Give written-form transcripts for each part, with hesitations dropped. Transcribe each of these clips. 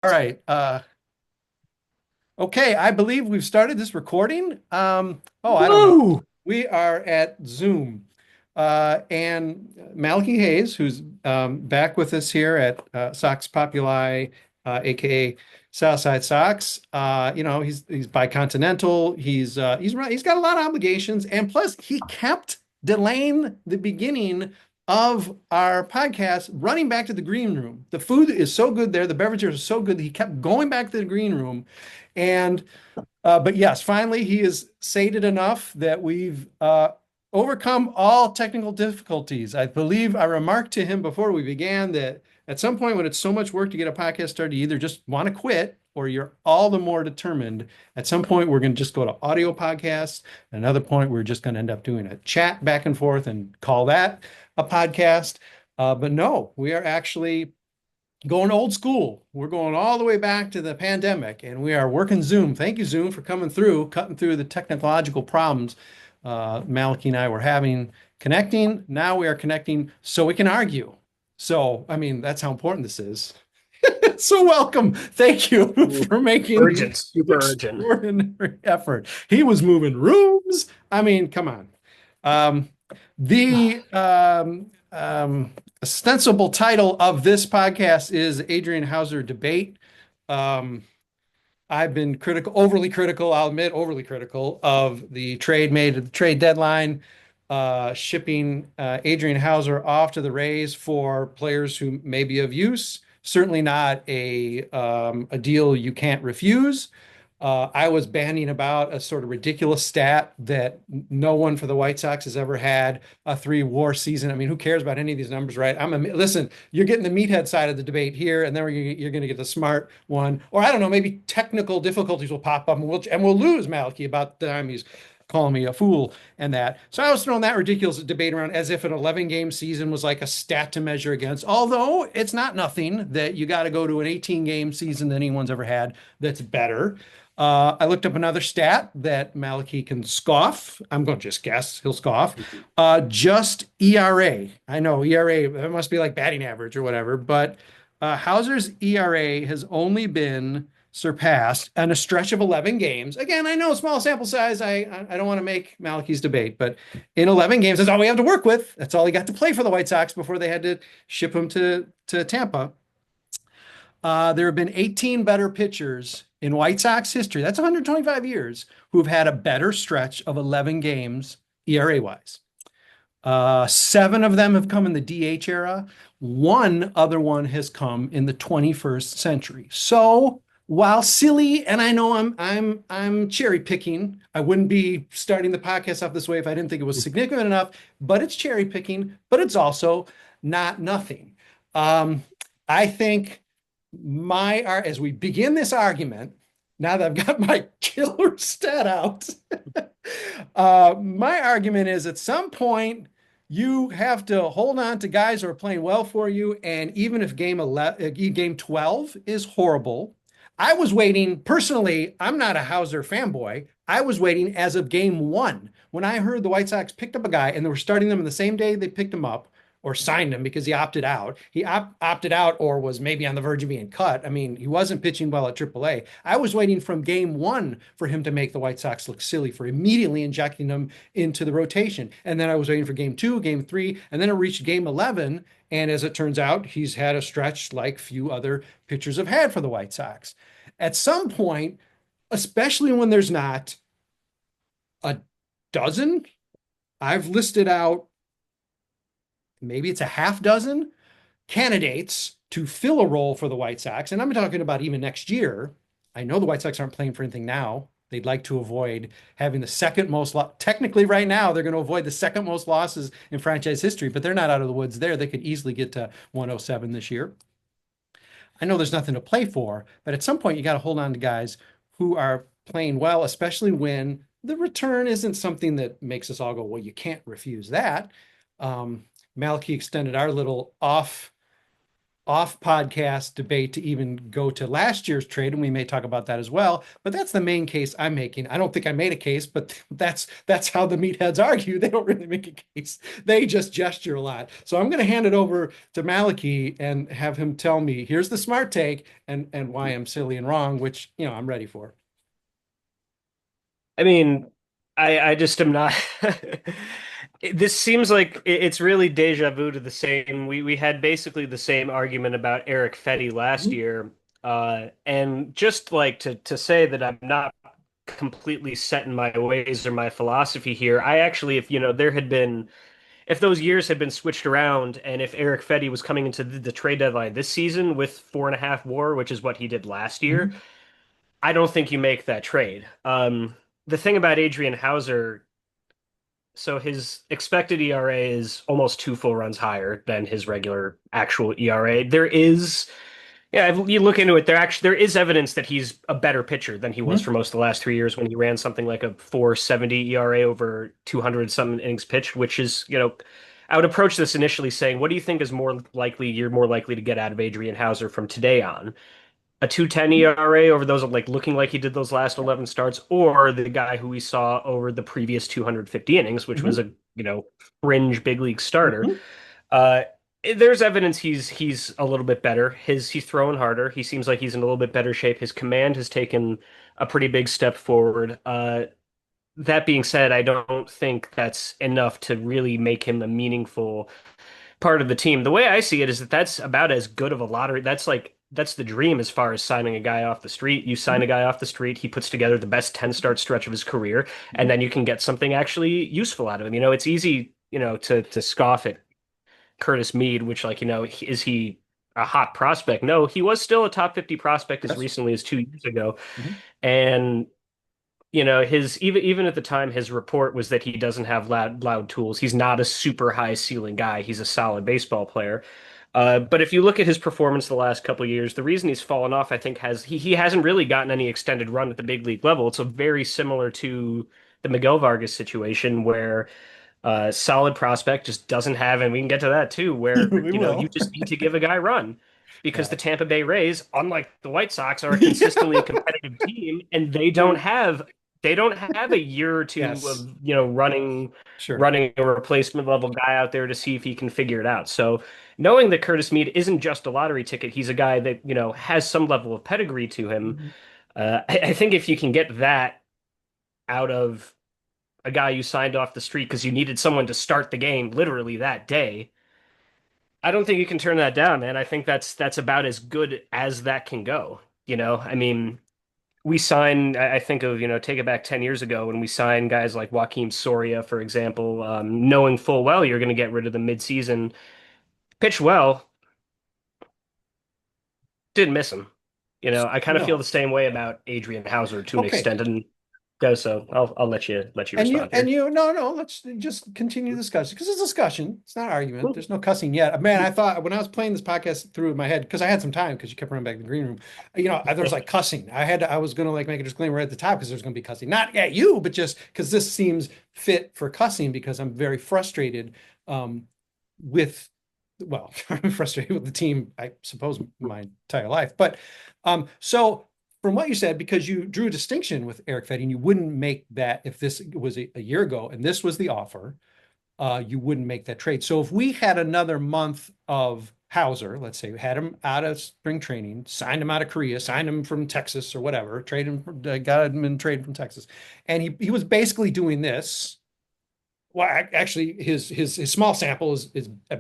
All right. Okay, I believe we've started this recording. I don't know. Woo! We are at Zoom. And Malachi Hayes, who's back with us here at Sox Populi, aka Southside Sox. He's bicontinental. He's right. He's got a lot of obligations, and plus he kept delaying the beginning of our podcast, running back to the green room. The food is so good there, the beverages are so good that he kept going back to the green room. And but yes, finally he is sated enough that we've overcome all technical difficulties. I believe I remarked to him before we began that at some point when it's so much work to get a podcast started, you either just want to quit or you're all the more determined. At some point, we're going to just go to audio podcasts. At another point, we're just going to end up doing a chat back and forth and call that a podcast. But no, we are actually going old school. We're going all the way back to the pandemic and we are working Zoom. Thank you, Zoom, for coming through, cutting through the technological problems Malachi and I were having connecting. Now we are connecting so we can argue. So, I mean, that's how important this is. So welcome. Thank you for making the Urgent, super urgent. extraordinary effort. He was moving rooms. I mean, come on. Um, the ostensible title of this podcast is Adrian Houser debate. Um, I've been critical, overly critical, I'll admit, overly critical of the trade made at the trade deadline, shipping Adrian Houser off to the Rays for players who may be of use. Certainly not a deal you can't refuse. I was bandying about a sort of ridiculous stat that no one for the White Sox has ever had a three-WAR season. I mean, who cares about any of these numbers, right? Listen. You're getting the meathead side of the debate here, and then you're going to get the smart one, or I don't know, maybe technical difficulties will pop up, and we'll lose Malachi about the time he's calling me a fool and that. So I was throwing that ridiculous debate around as if an 11 game season was like a stat to measure against, although it's not nothing that you got to go to an 18 game season that anyone's ever had that's better. I looked up another stat that Malachi can scoff. I'm going to just guess he'll scoff. Just ERA. I know ERA, that must be like batting average or whatever, but Hauser's ERA has only been surpassed in a stretch of 11 games. Again, I know small sample size. I don't want to make Malachi's debate, but in 11 games, that's all we have to work with. That's all he got to play for the White Sox before they had to ship him to Tampa. There have been 18 better pitchers in White Sox history. That's 125 years who've had a better stretch of 11 games ERA wise. Seven of them have come in the DH era. One other one has come in the 21st century. So while silly, and I know I'm cherry picking, I wouldn't be starting the podcast off this way if I didn't think it was significant enough, but it's cherry picking, but it's also not nothing. I think as we begin this argument, now that I've got my killer stat out, my argument is at some point you have to hold on to guys who are playing well for you, and even if game 12 is horrible, I was waiting personally. I'm not a Hauser fanboy. I was waiting as of game one when I heard the White Sox picked up a guy and they were starting them on the same day they picked him up or signed him because he opted out. He opted out or was maybe on the verge of being cut. I mean, he wasn't pitching well at AAA. I was waiting from game one for him to make the White Sox look silly for immediately injecting him into the rotation. And then I was waiting for game two, game three, and then it reached game 11. And as it turns out, he's had a stretch like few other pitchers have had for the White Sox. At some point, especially when there's not a dozen, I've listed out maybe it's a half dozen candidates to fill a role for the White Sox. And I'm talking about even next year. I know the White Sox aren't playing for anything now. They'd like to avoid having the second most technically right now they're going to avoid the second most losses in franchise history, but they're not out of the woods there. They could easily get to 107 this year. I know there's nothing to play for, but at some point you got to hold on to guys who are playing well, especially when the return isn't something that makes us all go, well, you can't refuse that. Malachi extended our little off podcast debate to even go to last year's trade, and we may talk about that as well. But that's the main case I'm making. I don't think I made a case, but that's how the meatheads argue. They don't really make a case. They just gesture a lot. So I'm going to hand it over to Malachi and have him tell me, here's the smart take and why I'm silly and wrong, which, I'm ready for. I mean, I just am not. This seems like it's really deja vu to the same. We had basically the same argument about Eric Fetty last Mhm. year, and just like to say that I'm not completely set in my ways or my philosophy here. I actually, if there had been, if those years had been switched around, and if Eric Fetty was coming into the trade deadline this season with 4.5 WAR, which is what he did last year, Mhm. I don't think you make that trade. The thing about Adrian Houser, so his expected ERA is almost two full runs higher than his regular actual ERA. Yeah, if you look into it, there is evidence that he's a better pitcher than he was Mhm. for most of the last 3 years when he ran something like a 470 ERA over 200 some innings pitched, which is, I would approach this initially saying, what do you think is more likely you're more likely to get out of Adrian Houser from today on? A 2.10 ERA over those like looking like he did those last 11 starts, or the guy who we saw over the previous 250 innings, which was Mhm. a fringe big league starter. Mhm. Uh, there's evidence he's a little bit better. He's throwing harder. He seems like he's in a little bit better shape. His command has taken a pretty big step forward. That being said, I don't think that's enough to really make him a meaningful part of the team. The way I see it is that that's about as good of a lottery. That's the dream as far as signing a guy off the street. You sign a Mhm. guy off the street, he puts together the best 10 start stretch of his career, and Mhm. then you can get something actually useful out of him. It's easy, to scoff at Curtis Mead, which is he a hot prospect? No, he was still a top 50 prospect as Yes. recently as 2 years ago. Mhm. And his even at the time, his report was that he doesn't have loud tools. He's not a super high ceiling guy. He's a solid baseball player. But if you look at his performance the last couple of years, the reason he's fallen off, I think, he hasn't really gotten any extended run at the big league level. It's a very similar to the Miguel Vargas situation where solid prospect just doesn't have, and we can get to that too, where We you will. just need to give a guy run because Yeah. the Tampa Bay Rays, unlike the White Sox, are a consistently competitive team, and they don't have a year or two Yes. of running Sure. running a replacement level guy out there to see if he can figure it out. So knowing that Curtis Mead isn't just a lottery ticket, he's a guy that has some level of pedigree to him. Mhm. I think if you can get that out of a guy you signed off the street because you needed someone to start the game literally that day. I don't think you can turn that down, man. I think that's about as good as that can go. I mean, we sign. I think of take it back 10 years ago when we signed guys like Joaquin Soria, for example, knowing full well you're going to get rid of them mid-season. Pitch well, didn't miss him. I kind of feel the No. same way about Adrian Houser to an Okay. extent, and go. So I'll let you And you respond and here. you no, let's just continue discussion because it's discussion. It's not argument. There's no cussing yet. Man, I thought when I was playing this podcast through in my head, because I had some time because you kept running back to the green room, there was like cussing. I was gonna like make a disclaimer at the top because there's gonna be cussing. Not at you, but just because this seems fit for cussing because I'm very frustrated um with well, I'm frustrated with the team, I suppose, my entire life. But so from what you said, because you drew a distinction with Eric Fetty, and you wouldn't make that if this was a year ago and this was the offer, you wouldn't make that trade. So if we had another month of Hauser, let's say we had him out of spring training, signed him out of Korea, signed him from Texas or whatever, trade him, got him in trade from Texas, and he was basically doing this. Well, actually, his small sample is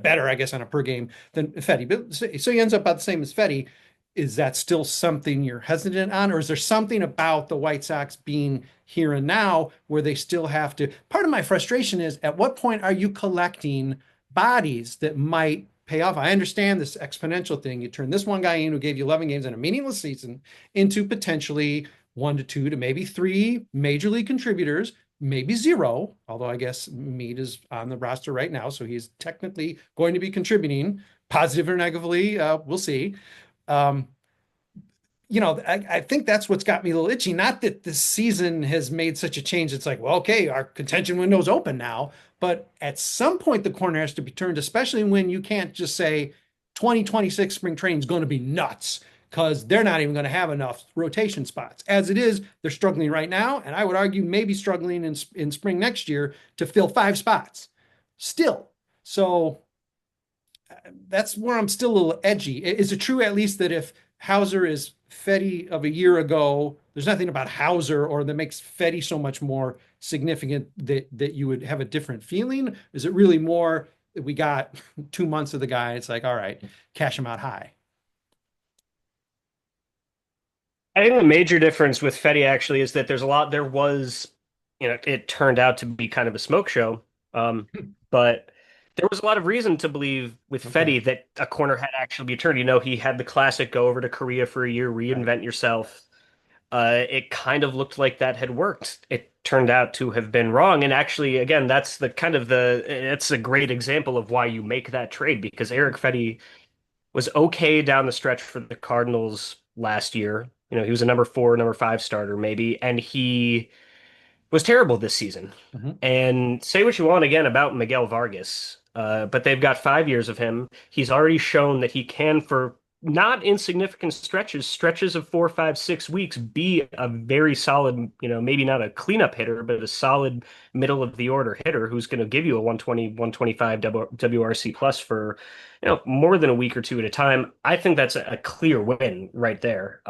better, I guess, on a per game than Fetty. But so he ends up about the same as Fetty. Is that still something you're hesitant on, or is there something about the White Sox being here and now where they still have to? Part of my frustration is at what point are you collecting bodies that might pay off? I understand this exponential thing. You turn this one guy in who gave you 11 games in a meaningless season into potentially 1 to 2 to maybe 3 major league contributors, maybe 0, although I guess Mead is on the roster right now, so he's technically going to be contributing, positive or negatively. We'll see. Um, I think that's what's got me a little itchy. Not that this season has made such a change. It's like, well, okay, our contention window's open now. But at some point, the corner has to be turned, especially when you can't just say 2026 spring training is going to be nuts because they're not even going to have enough rotation spots. As it is, they're struggling right now, and I would argue maybe struggling in spring next year to fill 5 spots still. So that's where I'm still a little edgy. Is it true at least that if Houser is Fetty of a year ago, there's nothing about Houser or that makes Fetty so much more significant that you would have a different feeling? Is it really more that we got 2 months of the guy? It's like, all right, cash him out high. I think the major difference with Fetty actually is that there was, it turned out to be kind of a smoke show. But there was a lot of reason to believe with Okay. Fetty that a corner had actually be turned. He had the classic go over to Korea for a year, Right. reinvent yourself. It kind of looked like that had worked. It turned out to have been wrong. And actually, again, it's a great example of why you make that trade because Eric Fetty was okay down the stretch for the Cardinals last year. He was a number 4, number 5 starter maybe, and he was terrible this season. Mhm. And say what you want again about Miguel Vargas, but they've got 5 years of him. He's already shown that he can, for not insignificant stretches of 4, 5, 6 weeks, be a very solid, maybe not a cleanup hitter, but a solid middle of the order hitter who's going to give you a 120, 125 WRC plus for, more than a week or two at a time. I think that's a clear win right there.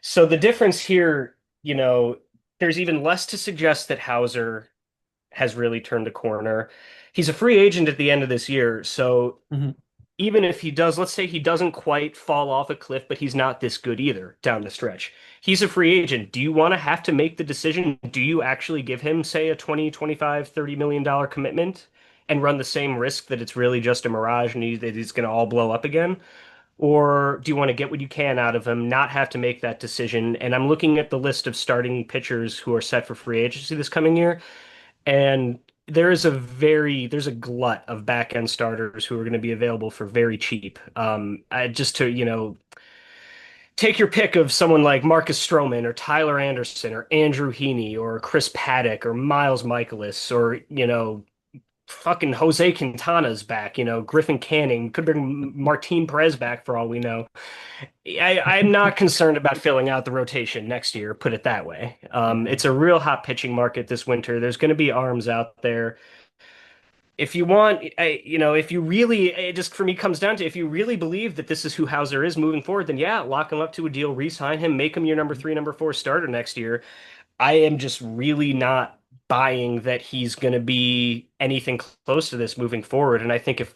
So the difference here, there's even less to suggest that Hauser has really turned a corner. He's a free agent at the end of this year, so Mhm. even if he does, let's say he doesn't quite fall off a cliff, but he's not this good either down the stretch. He's a free agent. Do you want to have to make the decision? Do you actually give him, say, a 20, 25, $30 million commitment and run the same risk that it's really just a mirage and that he's going to all blow up again? Or do you want to get what you can out of him, not have to make that decision? And I'm looking at the list of starting pitchers who are set for free agency this coming year, and there's a glut of back end starters who are going to be available for very cheap. Just to, take your pick of someone like Marcus Stroman or Tyler Anderson or Andrew Heaney or Chris Paddock or Miles Michaelis or, fucking Jose Quintana's back, Griffin Canning, could bring Martin Perez back for all we know. I'm not concerned about filling out the rotation next year, put it that way. Okay. It's a real hot pitching market this winter. There's going to be arms out there. If you want, if you really, it just for me comes down to if you really believe that this is who Hauser is moving forward, then yeah, lock him up to a deal, re-sign him, make him your number 3, number 4 starter next year. I am just really not buying that he's going to be anything close to this moving forward. And I think if,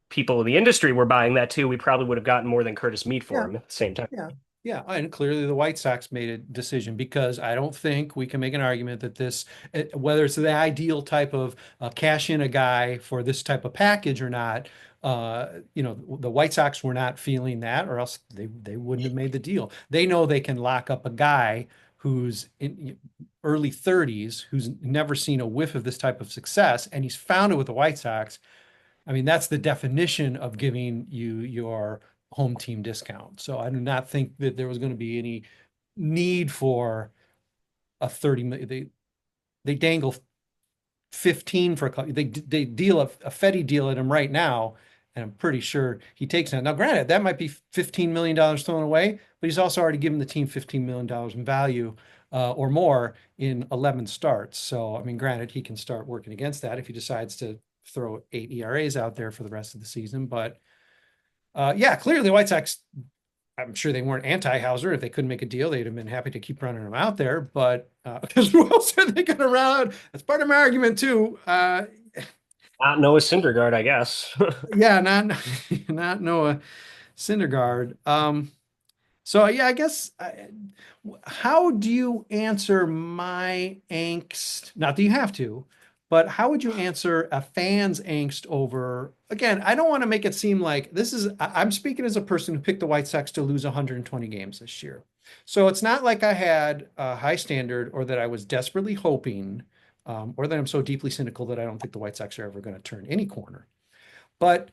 people in the industry were buying that too, we probably would have gotten more than Curtis Mead for Yeah. him at the same time. Yeah. Yeah. And clearly the White Sox made a decision because I don't think we can make an argument that this, whether it's the ideal type of cash in a guy for this type of package or not, the White Sox were not feeling that, or else they wouldn't have made the deal. They know they can lock up a guy who's in early 30s, who's never seen a whiff of this type of success, and he's found it with the White Sox. I mean, that's the definition of giving you your home team discount. So I do not think that there was going to be any need for a 30 million. They dangle 15 for a couple. They deal a Fetty deal at him right now, and I'm pretty sure he takes that. Now, granted, that might be $15 million thrown away, but he's also already given the team $15 million in value or more in 11 starts. So, I mean, granted, he can start working against that if he decides to throw 8 ERAs out there for the rest of the season. But yeah, clearly the White Sox, I'm sure they weren't anti-Hauser. If they couldn't make a deal, they'd have been happy to keep running him out there. But because who else are they going to run out? That's part of my argument too. Not Noah Syndergaard, I guess. Yeah, not Noah Syndergaard. So yeah, I guess how do you answer my angst? Not that you have to, but how would you answer a fan's angst over, again, I don't want to make it seem like this is, I'm speaking as a person who picked the White Sox to lose 120 games this year. So it's not like I had a high standard or that I was desperately hoping, or that I'm so deeply cynical that I don't think the White Sox are ever going to turn any corner. But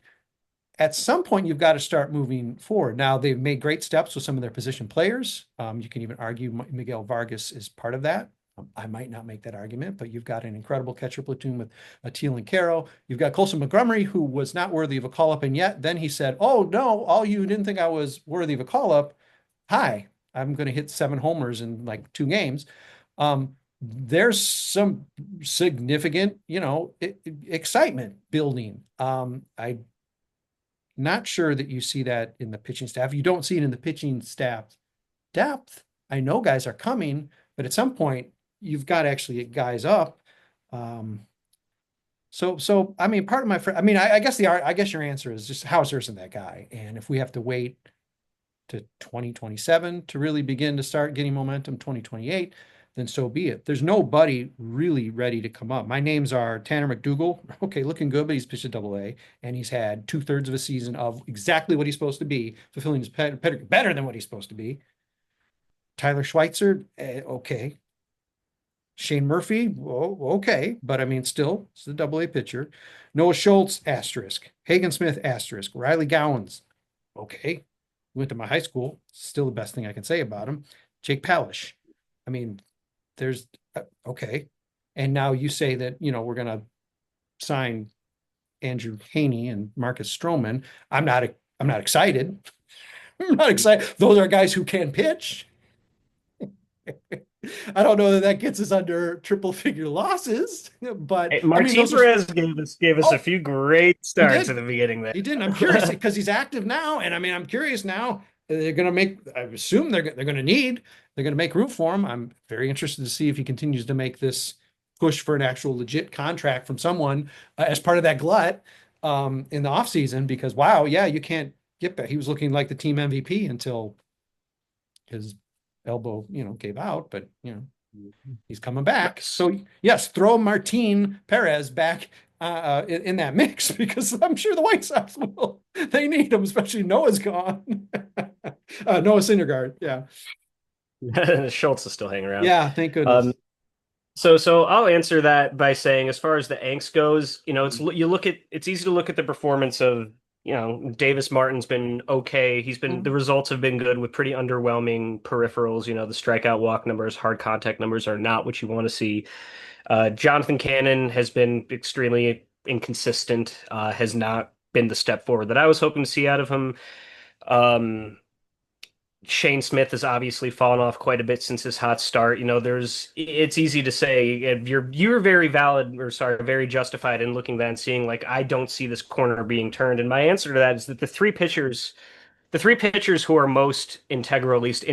at some point, you've got to start moving forward. Now, they've made great steps with some of their position players. You can even argue Miguel Vargas is part of that. I might not make that argument, but you've got an incredible catcher platoon with Teal and Caro. You've got Colson Montgomery, who was not worthy of a call up, and yet then he said, "Oh no, all you didn't think I was worthy of a call up. Hi, I'm going to hit 7 homers in like 2 games." There's some significant, excitement building. I'm not sure that you see that in the pitching staff. You don't see it in the pitching staff depth. I know guys are coming, but at some point you've got to actually get guys up. So I mean, part of my friend, I mean, I guess your answer is just Houser isn't that guy, and if we have to wait to 2027 to really begin to start getting momentum, 2028, then so be it. There's nobody really ready to come up. My names are Tanner McDougal. Okay, looking good, but he's pitched at AA, and he's had 2/3 of a season of exactly what he's supposed to be, fulfilling his pedigree better than what he's supposed to be. Tyler Schweitzer, okay. Shane Murphy, okay, but I mean, still, it's the AA pitcher. Noah Schultz, asterisk. Hagen Smith, asterisk. Riley Gowans, okay. Went to my high school, still the best thing I can say about him. Jake Palish, I mean, there's okay. And now you say that, we're going to sign Andrew Haney and Marcus Stroman. I'm not excited. I'm not excited. Those are guys who can pitch. I don't know that gets us under triple figure losses, but Hey, I mean, Martin those are, Perez gave us a oh, few great he starts at did. the beginning He there. didn't. I'm curious because he's active now, and I mean, I'm curious now. They're going to make. I assume they're going to need. They're going to make room for him. I'm very interested to see if he continues to make this push for an actual legit contract from someone as part of that glut in the offseason. Because wow, yeah, you can't get that. He was looking like the team MVP until his elbow, gave out. But he's coming back. So yes, throw Martin Perez back in that mix because I'm sure the White Sox will. They need him, especially Noah's gone. Noah Syndergaard. Yeah. Schultz is still hanging around. Yeah. Thank goodness. Um, so I'll answer that by saying, as far as the angst goes, it's easy to look at the performance of, Davis Martin's been okay. The results have been good with pretty underwhelming peripherals. The strikeout walk numbers, hard contact numbers are not what you want to see. Jonathan Cannon has been extremely inconsistent, has not been the step forward that I was hoping to see out of him. Um, Shane Smith has obviously fallen off quite a bit since his hot start. It's easy to say you're very valid, or sorry, very justified in looking at that and seeing like I don't see this corner being turned. And my answer to that is that the three pitchers who are most integral, at least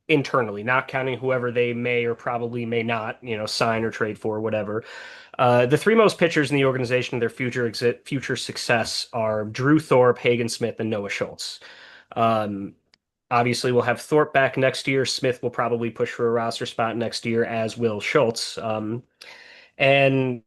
internally, not counting whoever they may or probably may not, sign or trade for, whatever. The three most pitchers in the organization, their future success are Drew Thorpe, Hagen Smith, and Noah Schultz. Um, Obviously, we'll have Thorpe back next year. Smith will probably push for a roster spot next year, as will Schultz. And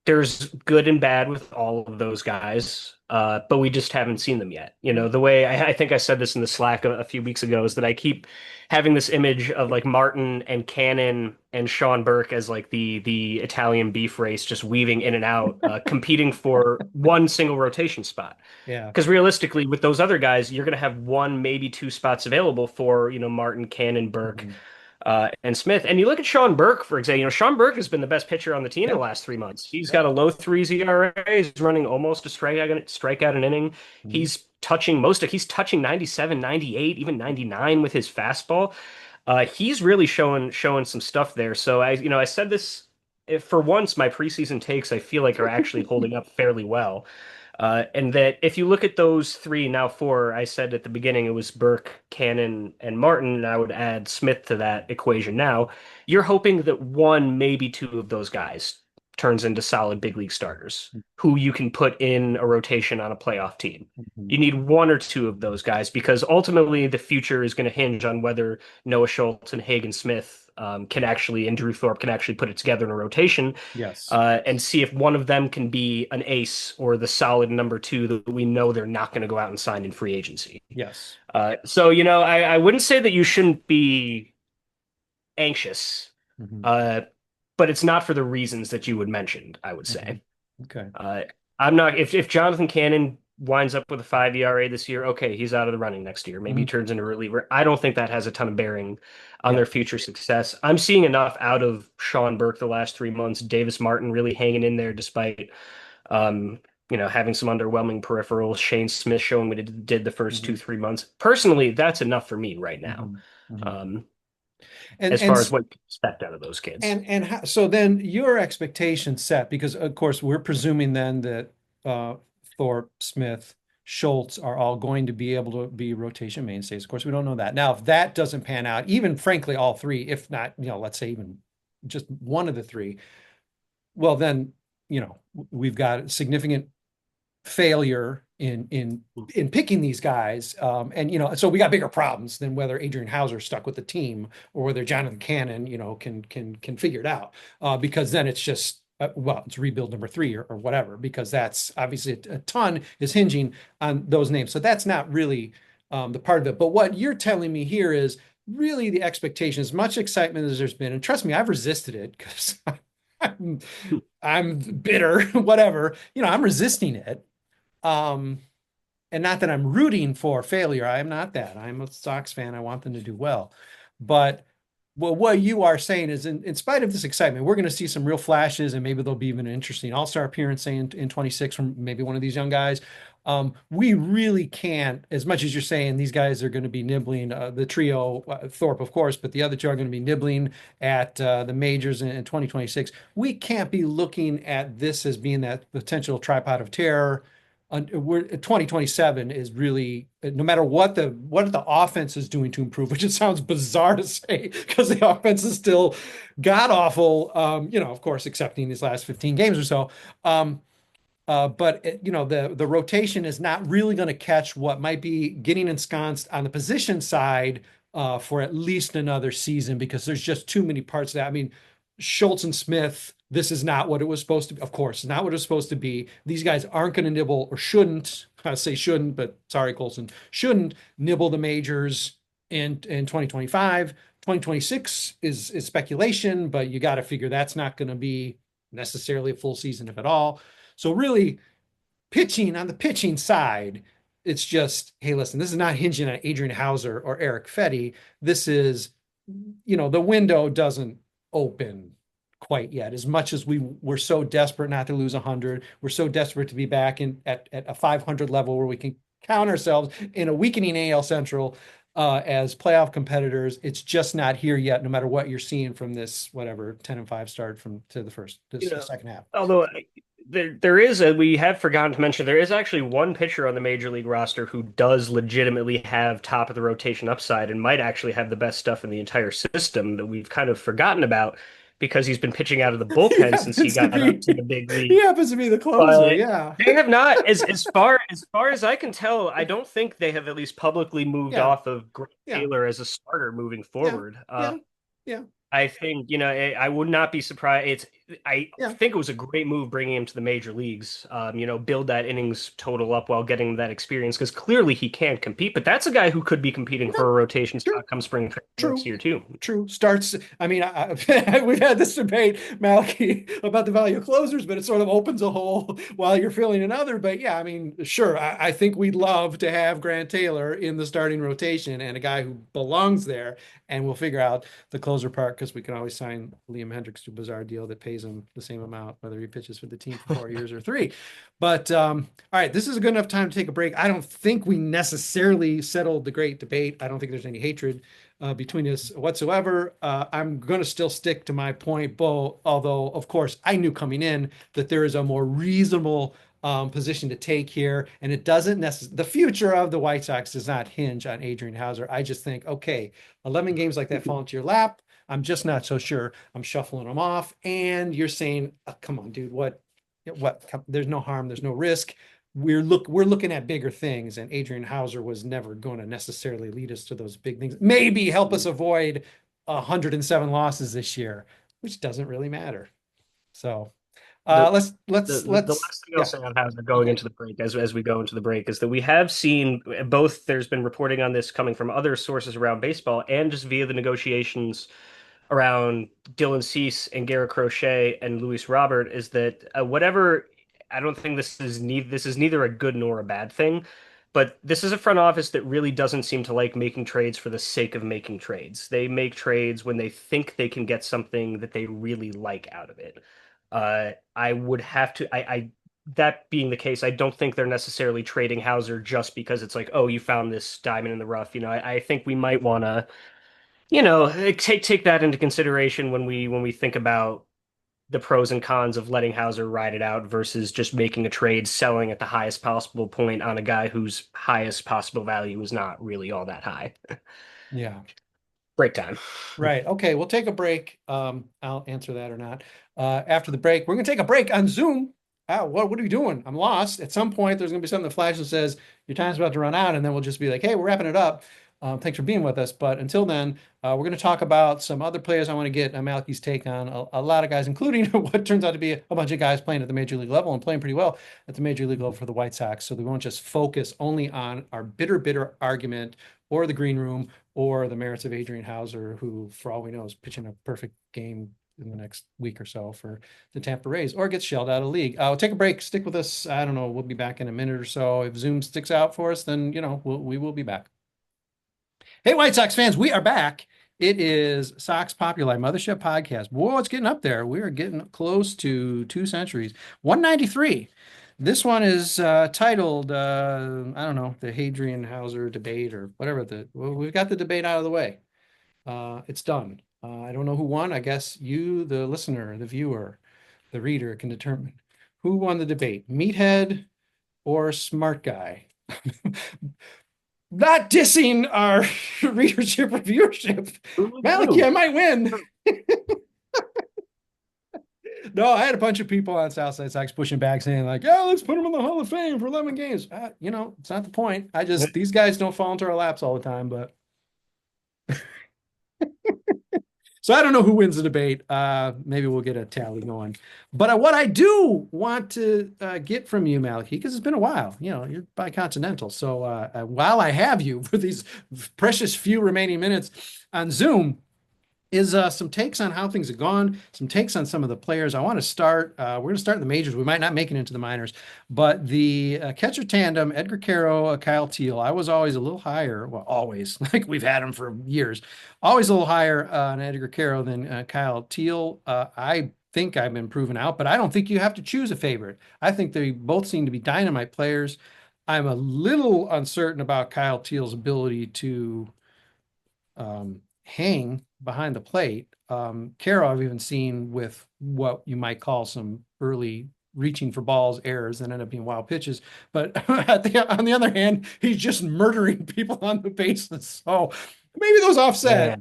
there's good and bad with all of those guys, but we just haven't seen them yet. The way I think I said this in the Slack a few weeks ago is that I keep having this image of like Martin and Cannon and Sean Burke as like the Italian beef race, just weaving in and out, competing for one single rotation spot. Yeah. Because realistically, with those other guys, you're going to have one, maybe two spots available for, Martin, Cannon, Burke, and Smith. And you look at Sean Burke, for example. Sean Burke has been the best pitcher on the team the Yep. last 3 months. He's got a low threes ERA. He's running almost a strikeout an inning. He's touching 97, 98, even 99 with his fastball. He's really showing some stuff there. So I said this, if for once my preseason takes I feel like are actually holding up fairly well. And that if you look at those three, now four, I said at the beginning it was Burke, Cannon, and Martin, and I would add Smith to that equation now. You're hoping that one, maybe two of those guys turns into solid big league starters who you can put in a rotation on a playoff team. You need one or two of those guys because ultimately the future is going to hinge on whether Noah Schultz and Hagen Smith can actually, and Drew Thorpe can actually put it together in a rotation. Yes. And see if one of them can be an ace or the solid number two that we know they're not going to go out and sign in free agency. Yes. So, I wouldn't say that you shouldn't be anxious, but it's not for the reasons that you would mention, I would say. Okay. I'm not, if Jonathan Cannon winds up with a 5 ERA this year, okay, he's out of the running next year. Maybe he Mhm. turns into a reliever. I don't think that has a ton of bearing on Yeah. their future success. I'm seeing enough out of Sean Burke the last 3 months. Davis Martin really hanging in there despite um, having some underwhelming peripherals. Shane Smith showing what it did the first Mhm. 2, 3 months. Personally, that's enough for me right now. Mhm. Mhm. Um, And as and far as what you expect out of those kids. so then your expectation set, because of course we're presuming then that uh, Thorpe, Smith, Schultz are all going to be able to be rotation mainstays. Of course, we don't know that. Now, if that doesn't pan out, even frankly, all three, if not, let's say even just one of the three, well, then, we've got significant failure in picking these guys. And so we got bigger problems than whether Adrian Houser stuck with the team or whether Jonathan Cannon, can figure it out. Because then it's just well, it's rebuild number three or whatever, because that's obviously a ton is hinging on those names. So that's not really the part of it. But what you're telling me here is really the expectation, as much excitement as there's been, and trust me, I've resisted it because I'm, I'm bitter, whatever, I'm resisting it. Um, and not that I'm rooting for failure. I am not that. I'm a Sox fan. I want them to do well. But what you are saying is, in spite of this excitement, we're going to see some real flashes, and maybe there'll be even an interesting all-star appearance, say in 26 from maybe one of these young guys. We really can't, as much as you're saying these guys are going to be nibbling, the trio, Thorpe, of course, but the other two are going to be nibbling at the majors in 2026. We can't be looking at this as being that potential tripod of terror. We're 2027 is really, no matter what the offense is doing to improve, which it sounds bizarre to say because the offense is still god awful. Of course, excepting these last 15 games or so. But the rotation is not really going to catch what might be getting ensconced on the position side for at least another season, because there's just too many parts of that. I mean, Schultz and Smith, this is not what it was supposed to be. Of course, not what it was supposed to be. These guys aren't going to nibble, or shouldn't. I say shouldn't, but sorry, Colson, shouldn't nibble the majors in 2025. 2026 is speculation, but you got to figure that's not going to be necessarily a full season, if at all. So really, pitching on the pitching side, it's just, hey, listen, this is not hinging on Adrian Houser or Eric Fetty. This is, the window doesn't open quite yet. As much as we're so desperate not to lose 100, we're so desperate to be back at a 500 level where we can count ourselves in a weakening AL Central as playoff competitors. It's just not here yet, no matter what you're seeing from this, whatever, 10-5 start from to You the know, second half. although there is we have forgotten to mention there is actually one pitcher on the major league roster who does legitimately have top of the rotation upside and might actually have the best stuff in the entire system that we've kind of forgotten about because he's been pitching out of the He bullpen since he happens to got up be to the big he league. happens to be the closer. But Yeah. they have not, as far as I can tell, I don't think they have at least publicly moved Yeah. off of Grant Yeah. Taylor as a starter moving Yeah. forward. Yeah. Yeah. I think, I would not be surprised. I Yeah. think it was a great move bringing him to the major leagues. Build that innings total up while getting that experience because clearly he can compete. But that's a guy who could be competing Yeah. for a rotation Sure. spot come spring training next True. year too. True. Starts. I mean, we've had this debate, Malachi, about the value of closers, but it sort of opens a hole while you're filling another. But yeah, I mean, sure. I think we'd love to have Grant Taylor in the starting rotation and a guy who belongs there. And we'll figure out the closer part because we can always sign Liam Hendricks to a bizarre deal that pays him the same amount, whether he pitches for the team for 4 years or three. But all right, this is a good enough time to take a break. I don't think we necessarily settled the great debate. I don't think there's any hatred between us whatsoever. I'm going to still stick to my point, Bo, although, of course, I knew coming in that there is a more reasonable position to take here. And it doesn't necessarily, the future of the White Sox does not hinge on Adrian Houser. I just think, okay, 11 games like that fall into your lap. I'm just not so sure. I'm shuffling them off. And you're saying, oh, come on, dude, what, there's no harm, there's no risk. We're looking at bigger things, and Adrian Houser was never going to necessarily lead us to those big things. Maybe help us avoid 107 losses this year, which doesn't really matter. So The the let's last thing I'll yeah. say on Hauser going Okay. into the break, as we go into the break, is that we have seen both. There's been reporting on this coming from other sources around baseball and just via the negotiations around Dylan Cease and Garrett Crochet and Luis Robert, is that whatever I don't think this is neither a good nor a bad thing, but this is a front office that really doesn't seem to like making trades for the sake of making trades. They make trades when they think they can get something that they really like out of it. I would have to I that being the case, I don't think they're necessarily trading Hauser just because it's like, oh, you found this diamond in the rough. I think we might want to, take that into consideration when we think about the pros and cons of letting Hauser ride it out versus just making a trade, selling at the highest possible point on a guy whose highest possible value is not really all that high. Yeah. Break time. Right. Okay, we'll take a break. I'll answer that or not. After the break, we're gonna take a break on Zoom. What are we doing? I'm lost. At some point, there's gonna be something that flashes and says your time's about to run out, and then we'll just be like, hey, we're wrapping it up. Thanks for being with us. But until then, we're going to talk about some other players I want to get Malachi's take on. A lot of guys, including what turns out to be a bunch of guys playing at the major league level and playing pretty well at the major league level for the White Sox. So we won't just focus only on our bitter argument or the green room or the merits of Adrian Houser, who, for all we know, is pitching a perfect game in the next week or so for the Tampa Rays, or gets shelled out of the league. We'll take a break. Stick with us. I don't know. We'll be back in a minute or so. If Zoom sticks out for us, then, we will be back. Hey, White Sox fans, we are back. It is Sox Populi Mothership Podcast. Boy, it's getting up there. We are getting close to 2 centuries. 193. This one is titled, I don't know, the Adrian Houser debate or whatever. We've got the debate out of the way. It's done. I don't know who won. I guess you, the listener, the viewer, the reader, can determine who won the debate, Meathead or Smart Guy. Not dissing our readership or viewership. Malachi, I might win. No, I had a bunch of people on Southside Sox pushing back saying like, yeah, let's put him in the Hall of Fame for 11 games. It's not the point. These guys don't fall into our laps all the time, but so I don't know who wins the debate. Maybe we'll get a tally going. But what I do want to get from you, Malachi, because it's been a while, you're bicontinental. So while I have you for these precious few remaining minutes on Zoom, is some takes on how things have gone, some takes on some of the players. I want to start. We're going to start in the majors. We might not make it into the minors, but the catcher tandem, Edgar Quero, Kyle Teel, I was always a little higher. Well, always, like we've had him for years, always a little higher on Edgar Quero than Kyle Teel. I think I've been proven out, but I don't think you have to choose a favorite. I think they both seem to be dynamite players. I'm a little uncertain about Kyle Teel's ability to hang behind the plate. Quero, I've even seen with what you might call some early reaching for balls errors that end up being wild pitches. But on the other hand, he's just murdering people on the bases. So maybe those offset.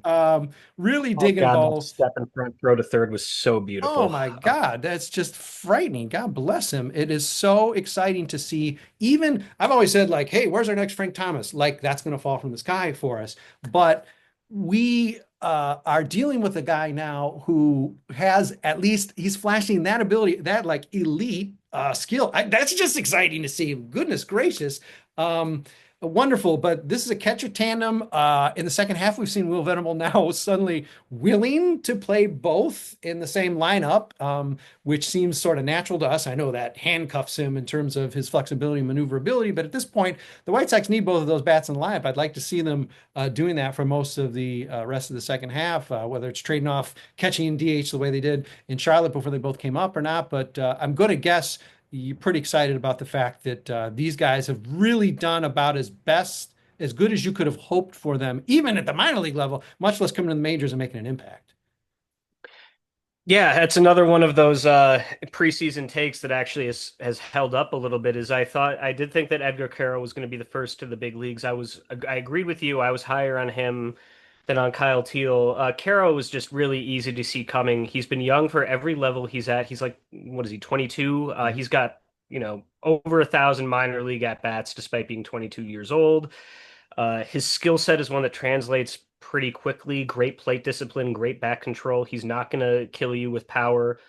Really digging God, that balls. step in front, throw to third was so beautiful. Oh my God, that's just frightening. God bless him. It is so exciting to see. Even I've always said, like, hey, where's our next Frank Thomas? Like, that's going to fall from the sky for us. But we are dealing with a guy now who has, at least he's flashing that ability, that like elite skill. That's just exciting to see. Goodness gracious. Wonderful, but this is a catcher tandem. In the second half, we've seen Will Venable now suddenly willing to play both in the same lineup, which seems sort of natural to us. I know that handcuffs him in terms of his flexibility and maneuverability, but at this point, the White Sox need both of those bats in the lineup. I'd like to see them doing that for most of the rest of the second half, whether it's trading off catching and DH the way they did in Charlotte before they both came up or not. But I'm going to guess you're pretty excited about the fact that these guys have really done about as good as you could have hoped for them, even at the minor league level, much less coming to the majors and making an impact. Yeah, that's another one of those preseason takes that actually has held up a little bit. I did think that Edgar Quero was going to be the first to the big leagues. I agreed with you. I was higher on him than on Kyle Teel. Quero was just really easy to see coming. He's been young for every level he's at. He's like, what is he, 22? He's got, over 1,000 minor league at bats despite being 22 years old. His skill set is one that translates pretty quickly. Great plate discipline, great back control. He's not going to kill you with power.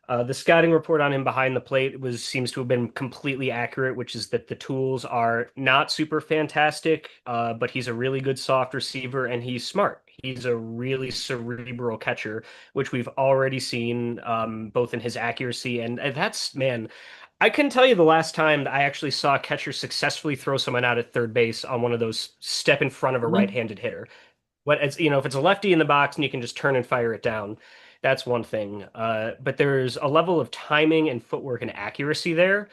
The scouting report on him behind the plate seems to have been completely accurate, which is that the tools are not super fantastic, but he's a really good soft receiver and he's smart. He's a really cerebral catcher, which we've already seen both in his accuracy and that's, man, I couldn't tell you the last time that I actually saw a catcher successfully throw someone out at third base on one of those step in front of a Mhm. right-handed hitter. What it's if it's a lefty in the box and you can just turn and fire it down, that's one thing. But there's a level of timing and footwork and accuracy there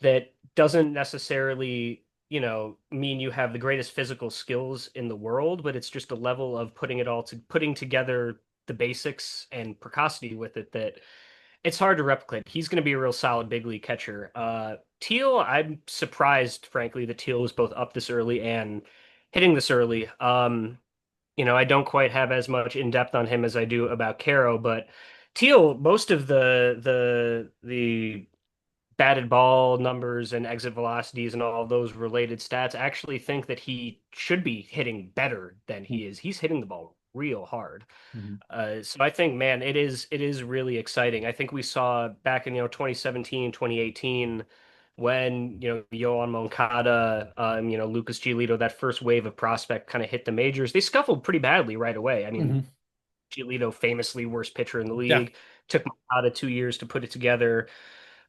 that doesn't necessarily, mean you have the greatest physical skills in the world, but it's just a level of putting together the basics and precocity with it that it's hard to replicate. He's going to be a real solid big league catcher. Teal, I'm surprised, frankly, that Teal was both up this early and hitting this early. I don't quite have as much in depth on him as I do about Caro, but Teal, most of the batted ball numbers and exit velocities and all those related stats actually think that he should be hitting better than he is. He's hitting the ball real hard. Mhm. So I think, man, it is really exciting. I think we saw back in 2017, 2018 when Yohan Moncada, Lucas Giolito, that first wave of prospect kind of hit the majors. They scuffled pretty badly right away. I mean, Mhm. Giolito, famously worst pitcher in the Yeah. league, took Moncada 2 years to put it together.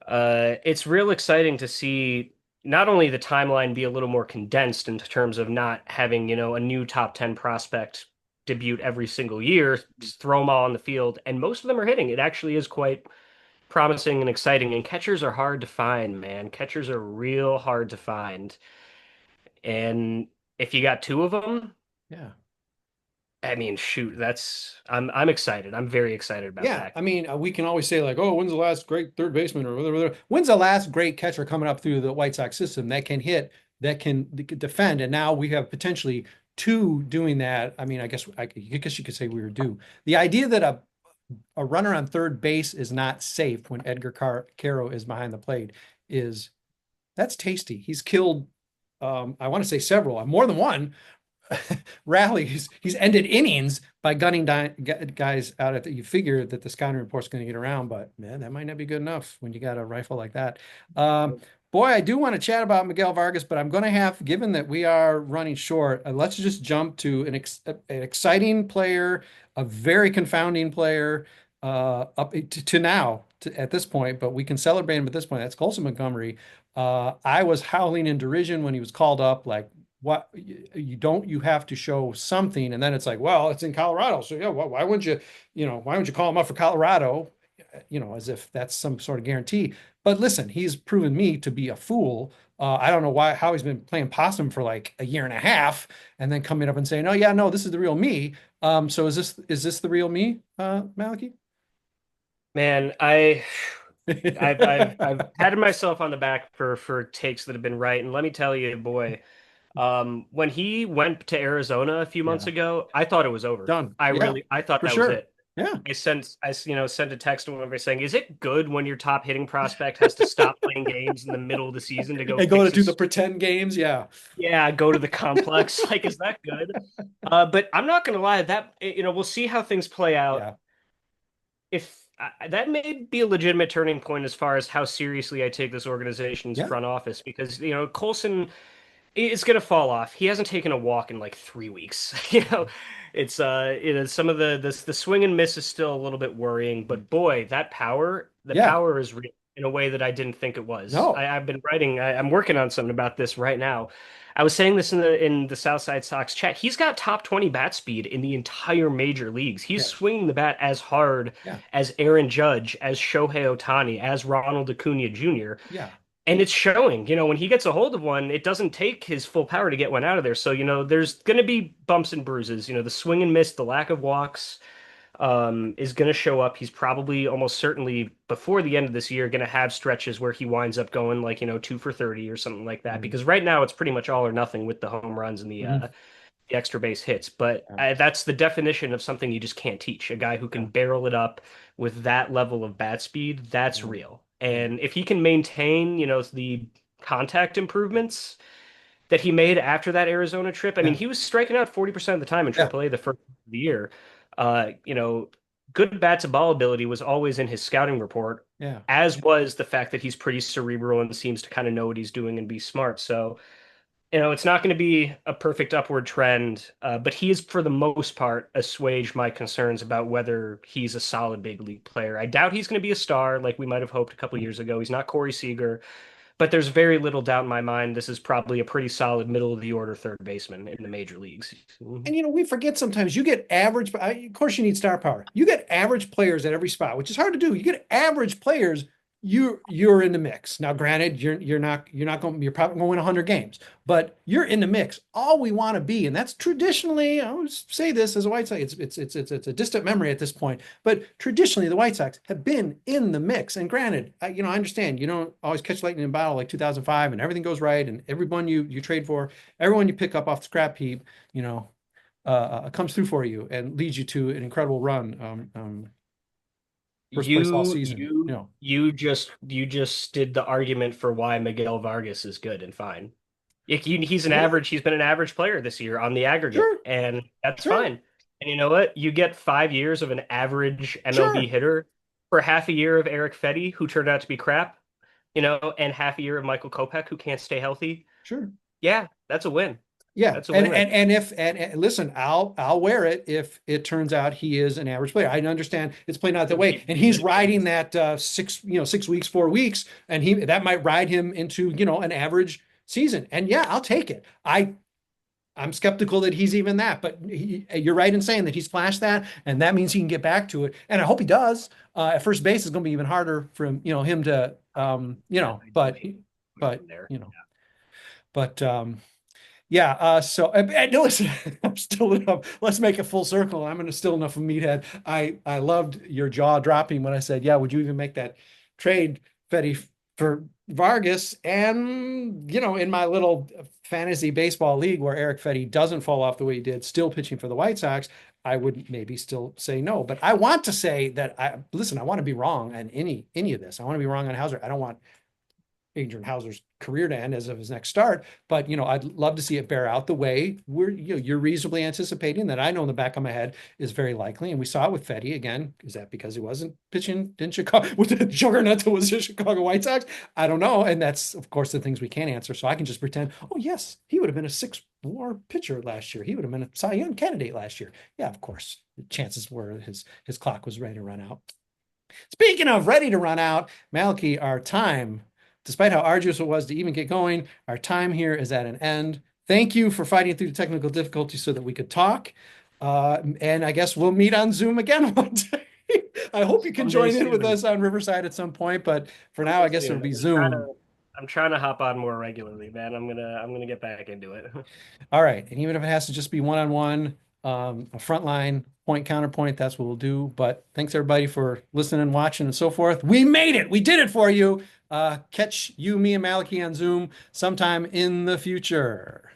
It's real exciting to see not only the timeline be a little more condensed in terms of not having, a new top 10 prospect debut every single year, just throw them all on the field, and most of them are hitting. It actually is quite promising and exciting. And catchers are hard to find, man. Catchers are real hard to find. And if you got two of them, Yeah. I mean, shoot, I'm excited. I'm very excited about Yeah, that. I mean, we can always say like, "Oh, when's the last great third baseman?" or whatever. When's the last great catcher coming up through the White Sox system that can hit, that can defend? And now we have potentially two doing that. I mean, I guess you could say we were due. The idea that a runner on third base is not safe when Caro is behind the plate is that's tasty. He's killed, I want to say several, more than one rallies. He's ended innings by gunning guys out at the, you figure that the scouting report's going to get around, but man, that might not be good enough when you got a rifle like that. Boy, I do want to chat about Miguel Vargas, but I'm going to have, given that we are running short, let's just jump to an exciting player, a very confounding player, up to now, at this point, but we can celebrate him at this point. That's Colson Montgomery. I was howling in derision when he was called up, like, what you have to show something, and then it's like, well, it's in Colorado, so yeah, why wouldn't you call him up for Colorado, as if that's some sort of guarantee. But listen, he's proven me to be a fool. I don't know how he's been playing possum for like a year and a half and then coming up and saying, oh yeah, no, this is the real me. So is this the real me, Malachi? Man, I've patted myself on the back for takes that have been right, and let me tell you, boy, when he went to Arizona a few months Yeah, ago, I thought it was over. done. Yeah, I thought for that was sure. it. Yeah. I sent a text to him saying, "Is it good when your top hitting prospect has to stop playing games in the middle of the season to go And go to fix do the his pretend games. Yeah. yeah, go to the complex? Like, is that good?" But I'm not gonna lie, that we'll see how things play out. Yeah. If that may be a legitimate turning point as far as how seriously I take this organization's Yeah. front office, because Colson is going to fall off. He hasn't taken a walk in like 3 weeks. It's some of the swing and miss is still a little bit worrying, but boy, the Yeah. power is real in a way that I didn't think it was. No. I've been writing. I'm working on something about this right now. I was saying this in the Southside Sox chat. He's got top 20 bat speed in the entire major leagues. He's Yeah. swinging the bat as hard Yeah. as Aaron Judge, as Shohei Ohtani, as Ronald Acuna Jr. Yeah. And it's showing, when he gets a hold of one, it doesn't take his full power to get one out of there. So, there's going to be bumps and bruises. The swing and miss, the lack of walks, is going to show up. He's probably almost certainly before the end of this year going to have stretches where he winds up going like, 2 for 30 or something like that. Mhm. Because right now it's pretty much all or nothing with the home runs and the Mhm. the extra base hits. But Yeah. that's the definition of something you just can't teach. A guy who can Yeah. barrel it up with that level of bat speed, that's Yeah. real. Yeah. And if he can maintain, the contact improvements that he made after that Arizona trip, I mean, Yeah. he was striking out 40% of the time in Yeah. AAA the first of the year. Uh, you know, Good bat to ball ability was always in his scouting report, Yeah. as was the fact that he's pretty cerebral and seems to kind of know what he's doing and be smart. So It's not going to be a perfect upward trend, but he is, for the most part, assuaged my concerns about whether he's a solid big league player. I doubt he's going to be a star like we might have hoped a couple years ago. He's not Corey Seager, but there's very little doubt in my mind this is probably a pretty solid middle of the order third baseman in the major leagues. And we forget sometimes you get average, of course you need star power. You get average players at every spot, which is hard to do. You get average players, you're in the mix. Now, granted, you're probably going to win 100 games, but you're in the mix. All we want to be, and that's traditionally, I always say this as a White Sox, it's a distant memory at this point, but traditionally the White Sox have been in the mix. And granted, I understand you don't always catch lightning in a bottle like 2005 and everything goes right and everyone you trade for, everyone you pick up off the scrap heap, comes through for you and leads you to an incredible run. First place all You season. you you just did the argument for why Miguel Vargas is good and fine. He's an Yeah, average. He's been an average player this year on the aggregate, sure, and that's sure, fine. And you know what? You get 5 years of an average MLB sure, hitter for half a year of Eric Fetty, who turned out to be crap, and half a year of Michael Kopech, who can't stay healthy. sure. Yeah, that's a win. Yeah, That's a and win right and and if and listen, I'll wear it if it turns out he is an average player. I understand it's playing out that there. way, and he's riding that 6 weeks, 4 weeks, and he that might ride him into an average season. And yeah, I'll take it. I'm skeptical that he's even that, but you're right in saying that he's flashed that, and that means he can get back to it. And I hope he does. At first base is going to be even harder for him to, I do hate but from there. but yeah. So no, listen, I'm still enough. Let's make it full circle. I'm gonna still enough of a meathead. I loved your jaw dropping when I said, yeah, would you even make that trade, Fetty, for Vargas? And in my little fantasy baseball league where Eric Fetty doesn't fall off the way he did, still pitching for the White Sox, I would maybe still say no. But I want to say that I want to be wrong on any of this. I want to be wrong on Hauser. I don't want Adrian Houser's career to end as of his next start. But I'd love to see it bear out the way you're reasonably anticipating, that I know in the back of my head is very likely. And we saw it with Fetty again. Is that because he wasn't pitching in Chicago with the juggernaut that was the Chicago White Sox? I don't know. And that's of course the things we can't answer. So I can just pretend, oh yes, he would have been a six-WAR pitcher last year. He would have been a Cy Young candidate last year. Yeah, of course. The chances were his clock was ready to run out. Speaking of ready to run out, Malachi, our time, despite how arduous it was to even get going, our time here is at an end. Thank you for fighting through the technical difficulties so that we could talk. And I guess we'll meet on Zoom again one day. I hope you can Someday join in with soon. us on Riverside at some point, but for now, I Someday guess it'll soon. be Zoom. I'm trying to hop on more regularly, man. I'm gonna get back into it. All right. And even if it has to just be one-on-one, a frontline point counterpoint, that's what we'll do. But thanks everybody for listening and watching and so forth. We made it. We did it for you. Catch you, me, and Malachi on Zoom sometime in the future.